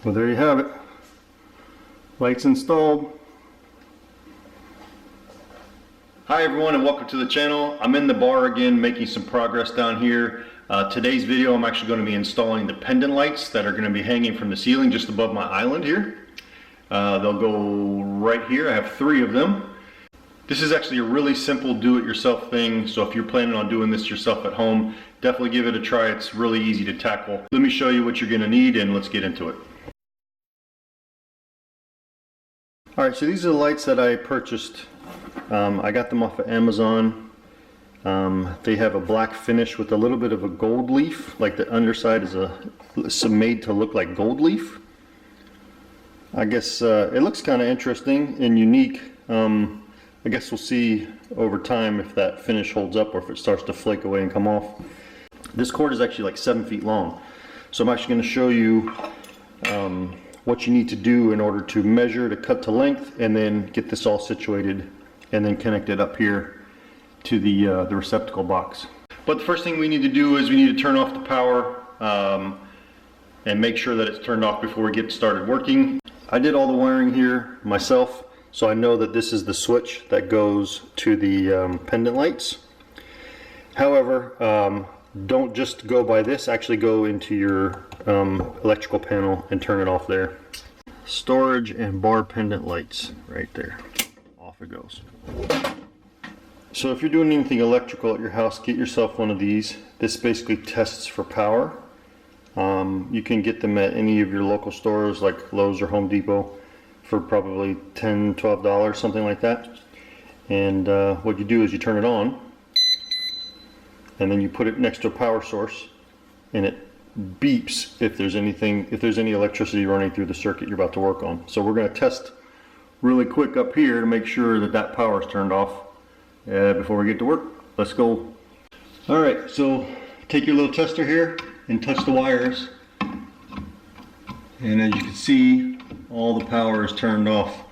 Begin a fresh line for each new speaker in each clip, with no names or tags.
Well, there you have it. Lights installed. Hi everyone and welcome to the channel. I'm in the bar again making some progress down here. Today's video I'm actually going to be installing the pendant lights that are going to be hanging from the ceiling just above my island here. They'll go right here. I have 3 of them. This is actually a really simple do-it-yourself thing, so if you're planning on doing this yourself at home, definitely give it a try. It's really easy to tackle. Let me show you what you're going to need and let's get into it. Alright, so these are the lights that I purchased. I got them off of Amazon. They have a black finish with a little bit of a gold leaf, like the underside is made to look like gold leaf. I guess it looks kind of interesting and unique. I guess we'll see over time if that finish holds up or if it starts to flake away and come off. This cord is actually like 7 feet long, so I'm actually going to show you what you need to do in order to measure, to cut to length, and then get this all situated and then connect it up here to the receptacle box. But the first thing we need to do is we need to turn off the power and make sure that it's turned off before we get started working. I did all the wiring here myself, so I know that this is the switch that goes to the pendant lights. However, don't just go by this, actually go into your electrical panel and turn it off there. Storage and bar pendant lights right there. Off it goes. So if you're doing anything electrical at your house, get yourself one of these. This basically tests for power. You can get them at any of your local stores like Lowe's or Home Depot for probably $10, $12, something like that. And what you do is you turn it on and then you put it next to a power source and it beeps if there's any electricity running through the circuit you're about to work on. So we're going to test really quick up here to make sure that that power is turned off before we get to work. Let's go. Alright, so take your little tester here and touch the wires, and as you can see, all the power is turned off.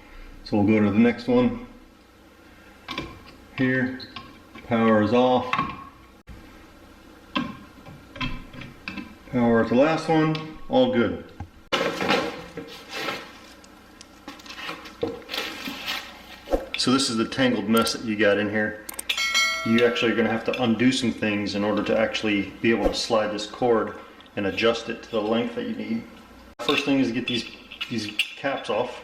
So we'll go to the next one. Here, power is off. Power at the last one, all good. So this is the tangled mess that you got in here. You actually are going to have to undo some things in order to actually be able to slide this cord and adjust it to the length that you need. First thing is to get these caps off,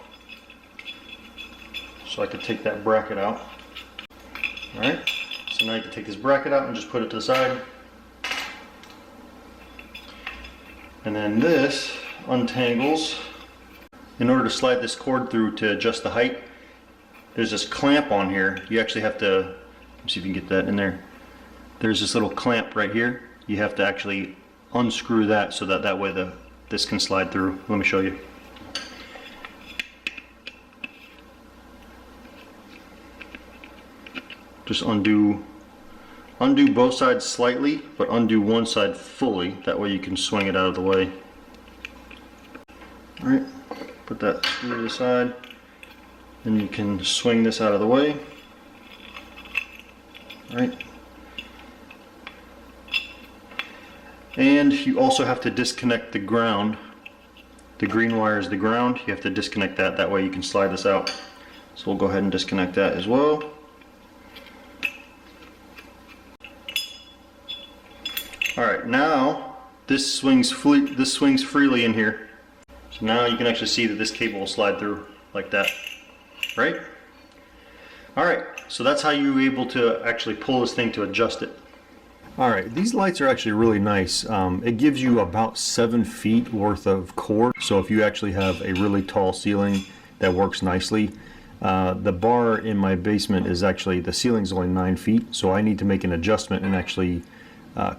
so I could take that bracket out. Alright, so now you can take this bracket out and just put it to the side. And then this untangles. In order to slide this cord through to adjust the height, there's this clamp on here. You actually have to, let me see if you can get that in there. There's this little clamp right here. You have to actually unscrew that so that way this can slide through. Let me show you. Just undo both sides slightly, but undo one side fully. That way you can swing it out of the way. Alright, put that screw to the side. Then you can swing this out of the way. Alright. And you also have to disconnect the ground. The green wire is the ground. You have to disconnect that. That way you can slide this out. So we'll go ahead and disconnect that as well. Alright, now this swings freely in here. So now you can actually see that this cable will slide through like that. Right? Alright, so that's how you're able to actually pull this thing to adjust it. Alright, these lights are actually really nice. It gives you about 7 feet worth of cord. So if you actually have a really tall ceiling, that works nicely. The bar in my basement is actually, the ceiling's only 9 feet, so I need to make an adjustment and actually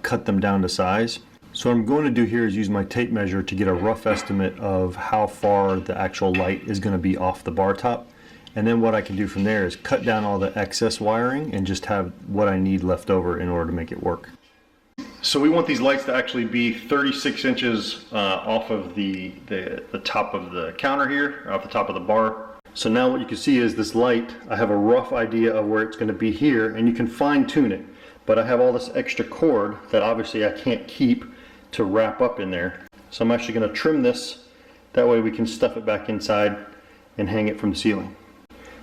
cut them down to size. So what I'm going to do here is use my tape measure to get a rough estimate of how far the actual light is going to be off the bar top. And then what I can do from there is cut down all the excess wiring and just have what I need left over in order to make it work. So we want these lights to actually be 36 inches off of the top of the counter here, off the top of the bar. So now what you can see is this light, I have a rough idea of where it's going to be here, and you can fine tune it. But I have all this extra cord that obviously I can't keep to wrap up in there. So I'm actually going to trim this That way we can stuff it back inside and hang it from the ceiling.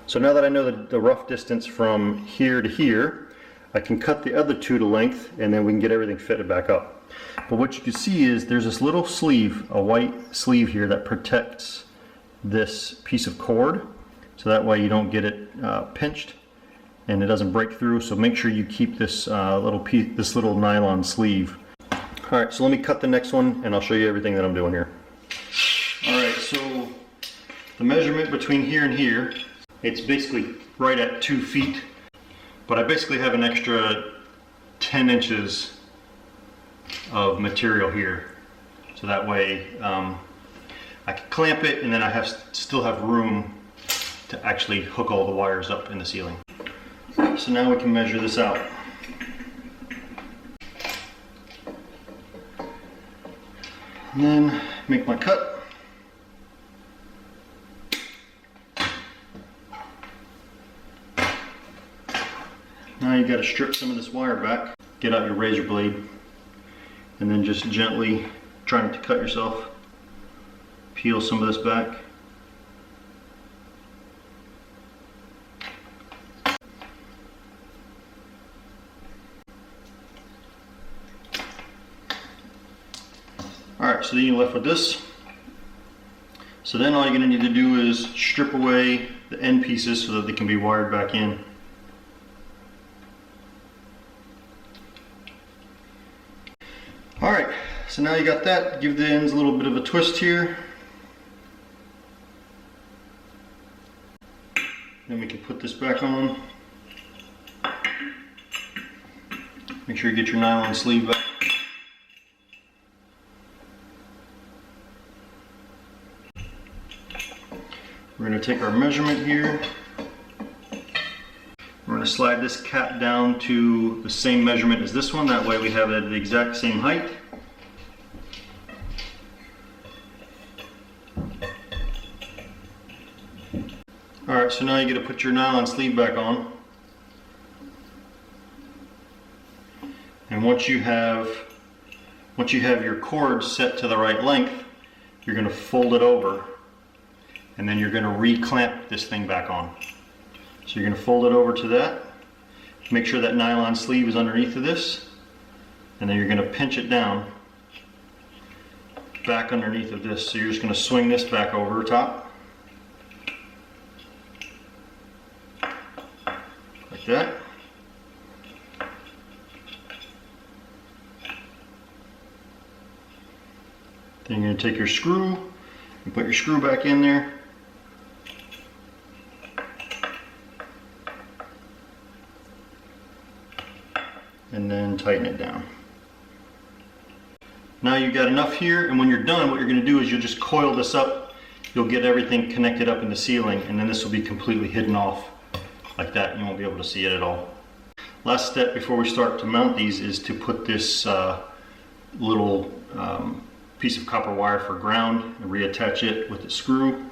So now that I know the rough distance from here to here, I can cut the other two to length and then we can get everything fitted back up. But what you can see is there's this little sleeve, a white sleeve here that protects this piece of cord. So that way you don't get it pinched and it doesn't break through. So make sure you keep this this little nylon sleeve. All right, so let me cut the next one and I'll show you everything that I'm doing here. All right, so the measurement between here and here, it's basically right at 2 feet, but I basically have an extra 10 inches of material here. So that way I can clamp it and then I still have room to actually hook all the wires up in the ceiling. So now we can measure this out. And then make my cut. Now you got to strip some of this wire back, get out your razor blade, and then just gently, try not to cut yourself, peel some of this back. Alright, so then you're left with this. So then all you're going to need to do is strip away the end pieces so that they can be wired back in. Alright, so now you got that. Give the ends a little bit of a twist here. Then we can put this back on. Make sure you get your nylon sleeve back. We're going to take our measurement here. We're going to slide this cap down to the same measurement as this one. That way we have it at the exact same height. Alright, so now you got to put your nylon sleeve back on. And once you have your cord set to the right length, you're going to fold it over. And then you're going to re-clamp this thing back on. So you're going to fold it over to that. Make sure that nylon sleeve is underneath of this. And then you're going to pinch it down back underneath of this. So you're just going to swing this back over the top. Like that. Then you're going to take your screw and put your screw back in there. And then tighten it down. Now you've got enough here, and when you're done, what you're going to do is you'll just coil this up. You'll get everything connected up in the ceiling, and then this will be completely hidden off like that. You won't be able to see it at all. Last step before we start to mount these is to put this little piece of copper wire for ground and reattach it with the screw.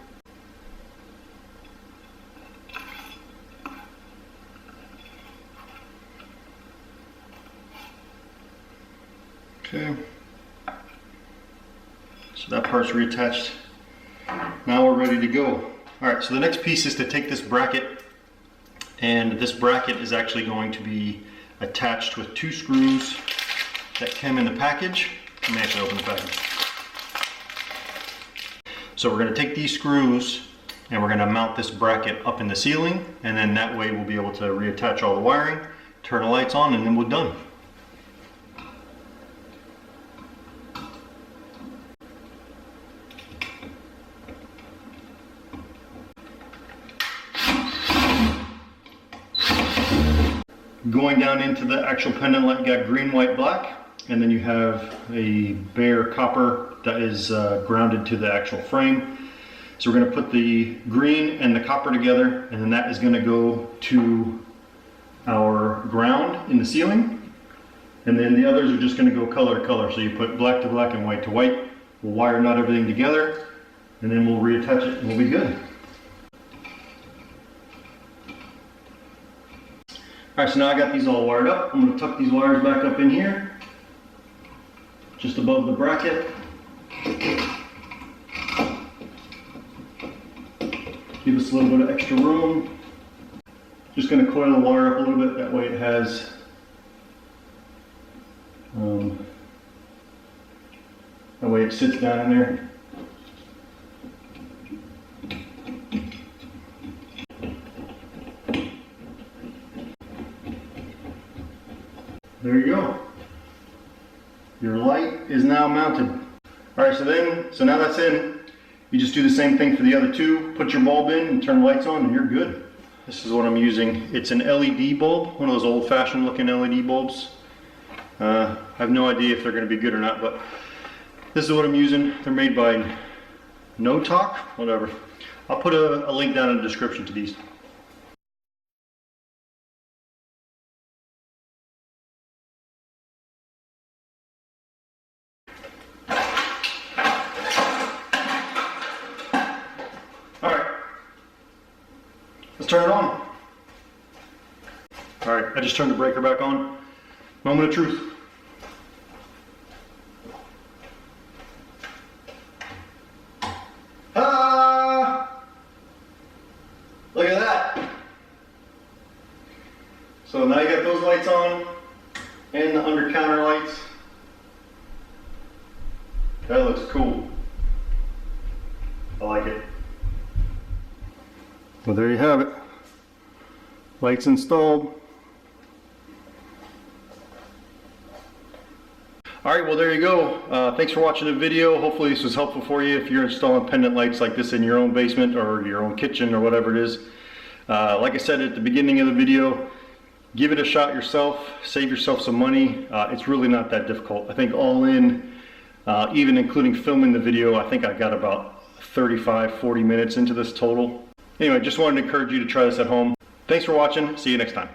Okay, so that part's reattached. Now we're ready to go. Alright, so the next piece is to take this bracket, and this bracket is actually going to be attached with 2 screws that came in the package. Let me actually open the package. So we're going to take these screws and we're going to mount this bracket up in the ceiling, and then that way we'll be able to reattach all the wiring, turn the lights on, and then we're done. Going down into the actual pendant light, you got green, white, black, and then you have a bare copper that is grounded to the actual frame. So we're going to put the green and the copper together, and then that is going to go to our ground in the ceiling, and then the others are just going to go color to color. So you put black to black and white to white. We'll wire knot everything together, and then we'll reattach it and we'll be good. Alright, so now I got these all wired up. I'm going to tuck these wires back up in here, just above the bracket. Give us a little bit of extra room. Just going to coil the wire up a little bit, that way it has that way it sits down in there. There you go. Your light is now mounted. Alright, so now that's in. You just do the same thing for the other two. Put your bulb in and turn the lights on and you're good. This is what I'm using. It's an LED bulb, one of those old-fashioned looking LED bulbs. I have no idea if they're going to be good or not, but this is what I'm using. They're made by No Talk, whatever. I'll put a link down in the description to these. Alright, let's turn it on. Alright, I just turned the breaker back on. Moment of truth. Ah! Look at that. So now you got those lights on and the under counter lights. That looks cool. I like it. Well, there you have it. Lights installed. Alright, well there you go. Thanks for watching the video. Hopefully this was helpful for you if you're installing pendant lights like this in your own basement or your own kitchen or whatever it is. Like I said at the beginning of the video, give it a shot yourself. Save yourself some money. It's really not that difficult. I think all in, even including filming the video, I think I got about 35-40 minutes into this total. Anyway, just wanted to encourage you to try this at home. Thanks for watching. See you next time.